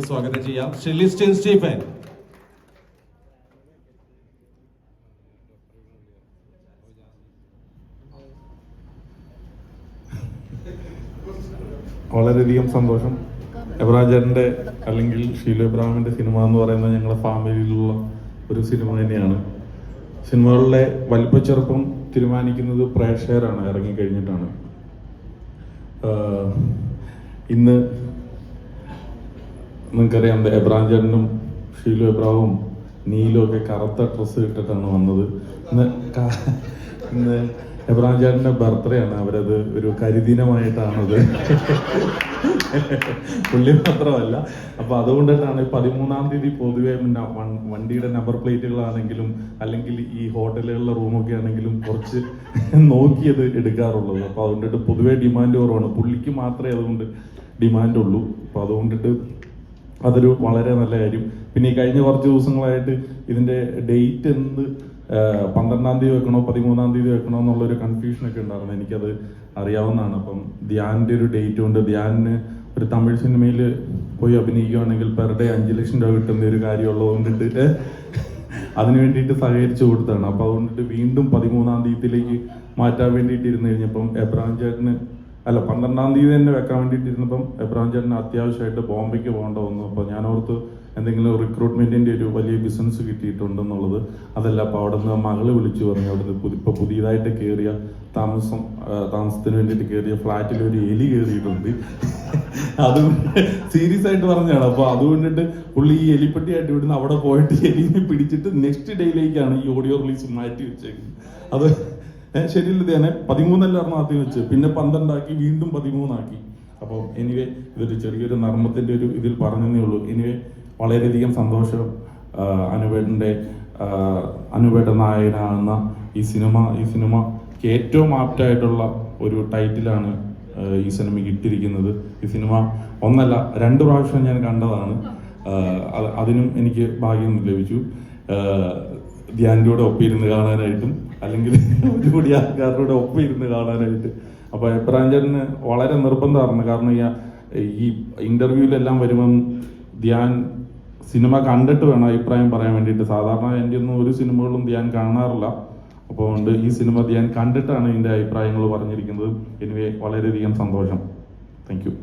സ്വാഗതം ചെയ്യാം. ശ്രീ ലിസ്റ്റിൻ സ്റ്റീഫൻ. വളരെയധികം സന്തോഷം. എബ്രാജറിന്റെ അല്ലെങ്കിൽ ഷീലു എബ്രാഹിമിന്റെ സിനിമ എന്ന് പറയുന്നത് ഞങ്ങളുടെ ഫാമിലിയിലുള്ള ഒരു സിനിമ തന്നെയാണ്. സിനിമകളുടെ വലിപ്പച്ചെറുപ്പം തീരുമാനിക്കുന്നത് പ്രേക്ഷകരാണ്, ഇറങ്ങിക്കഴിഞ്ഞിട്ടാണ്. ഇന്ന് നിങ്ങൾക്കറിയാം, എബ്രാജറിനും ഷീലു എബ്രാഹും നീലും ഒക്കെ കറുത്ത ഡ്രസ്സ് ഇട്ടിട്ടാണ് വന്നത്. ഇന്ന് എബ്രാജറിന്റെ ബർത്ത്ഡേ ആണ്. അവരത് ഒരു കരിദിനമായിട്ടാണത്, പുള്ളി മാത്രമല്ല. അപ്പൊ അതുകൊണ്ടിട്ടാണ് 13-ാം തീയതി പൊതുവെ വണ്ടിയുടെ നമ്പർ പ്ലേറ്റുകളാണെങ്കിലും അല്ലെങ്കിൽ ഈ ഹോട്ടലുകളിലെ റൂമൊക്കെ ആണെങ്കിലും കുറച്ച് നോക്കിയത് എടുക്കാറുള്ളത്. അപ്പൊ അതുകൊണ്ടിട്ട് പൊതുവെ ഡിമാൻഡ് കുറവാണ്. പുള്ളിക്ക് മാത്രമേ അതുകൊണ്ട് ഡിമാൻഡ് ഉള്ളൂ. അപ്പൊ അതുകൊണ്ടിട്ട് അതൊരു വളരെ നല്ല കാര്യം. പിന്നെ ഈ കഴിഞ്ഞ കുറച്ച് ദിവസങ്ങളായിട്ട് ഇതിന്റെ ഡേറ്റ് എന്ത് 12-ാം തീയതി വെക്കണോ 13-ാം തീയതി വെക്കണോ എന്നുള്ളൊരു കൺഫ്യൂഷനൊക്കെ ഉണ്ടായിരുന്നു. എനിക്കത് അറിയാവുന്നതാണ്. അപ്പം ധ്യാനിന്റെ ഒരു ഡേറ്റ് കൊണ്ട് ധ്യാനിന് ഒരു തമിഴ് സിനിമയിൽ പോയി അഭിനയിക്കുകയാണെങ്കിൽ പെർ ഡേ 5 ലക്ഷം രൂപ കിട്ടുന്ന ഒരു കാര്യമുള്ളത് കൊണ്ടിട്ട് അതിന് വേണ്ടിയിട്ട് സഹകരിച്ചു കൊടുത്താണ്. അപ്പൊ അതുകൊണ്ടിട്ട് വീണ്ടും 13-ാം തീയതിയിലേക്ക് മാറ്റാൻ വേണ്ടിയിട്ട് ഇരുന്ന് കഴിഞ്ഞപ്പം എബ്രാഹിം ചേട്ടന് 12-ാം തീയതി തന്നെ വെക്കാൻ വേണ്ടിയിട്ടിരുന്നപ്പം എബ്രാഹിം ചേട്ടന് അത്യാവശ്യമായിട്ട് ബോംബെക്ക് പോകേണ്ട വന്നു. അപ്പോൾ ഞാൻ ഓർത്ത് എന്തെങ്കിലും റിക്രൂട്ട്മെന്റിന്റെ ഒരു വലിയ ബിസിനസ് കിട്ടിയിട്ടുണ്ടെന്നുള്ളത്. അതല്ല, അപ്പോൾ അവിടെ നിന്ന് മകള് വിളിച്ചു പറഞ്ഞു, അവിടുന്ന് ഇപ്പോൾ പുതിയതായിട്ട് കയറിയ താമസത്തിന് വേണ്ടിയിട്ട് കയറിയ ഫ്ലാറ്റിൽ ഒരു എലി കയറിയിട്ടുണ്ട്. അതുകൊണ്ട് സീരിയസ് ആയിട്ട് പറഞ്ഞാണ്. അപ്പോൾ അതുകൊണ്ടിട്ട് പുള്ളി ഈ എലിപ്പെട്ടിയായിട്ട് ഇവിടുന്ന് അവിടെ പോയിട്ട് എലിനെ പിടിച്ചിട്ട് നെക്സ്റ്റ് ഡേയിലേക്കാണ് ഈ ഓഡിയോ റിലീസ് മാറ്റി വെച്ചേക്കുന്നത്. അത് ശരിയല്ല, തന്നെ 13 ആദ്യം വെച്ച്, പിന്നെ 12 ആക്കി, വീണ്ടും 13 ആക്കി. അപ്പോൾ എനിവേ ഇതൊരു ചെറിയൊരു നർമ്മത്തിന്റെ ഒരു ഇതിൽ പറഞ്ഞതേ ഉള്ളൂ. എനിവേ വളരെയധികം സന്തോഷം. അനുപേട്ടൻ നായകനാകുന്ന ഈ സിനിമയ്ക്ക് ഏറ്റവും ആപ്റ്റായിട്ടുള്ള ഒരു ടൈറ്റിലാണ് ഈ സിനിമയ്ക്ക് ഇട്ടിരിക്കുന്നത്. ഈ സിനിമ 1 അല്ല 2 പ്രാവശ്യം ഞാൻ കണ്ടതാണ്. അതിനും എനിക്ക് ഭാഗ്യം ലഭിച്ചു. ധ്യാനിൻ്റെ കൂടെ ഒപ്പിരുന്ന് കാണാനായിട്ടും അല്ലെങ്കിൽ ഒരുകൂടി ആൾക്കാരുടെ ഒപ്പിരുന്ന് കാണാനായിട്ട്. അപ്പോൾ എബ്രാജറിന് വളരെ നിർബന്ധമായിരുന്നു. കാരണം ഈ ഇന്റർവ്യൂവിലെല്ലാം വരുമ്പം ധ്യാൻ സിനിമ കണ്ടിട്ട് വേണം അഭിപ്രായം പറയാൻ വേണ്ടിയിട്ട്. സാധാരണ എൻ്റെ ഒന്നും ഒരു സിനിമകളും ധ്യാൻ കാണാറില്ല. അപ്പോൾ അതുകൊണ്ട് ഈ സിനിമ ധ്യാൻ കണ്ടിട്ടാണ് ഇതിൻ്റെ അഭിപ്രായങ്ങൾ പറഞ്ഞിരിക്കുന്നത്. എനിവേ വളരെയധികം സന്തോഷം. Thank you.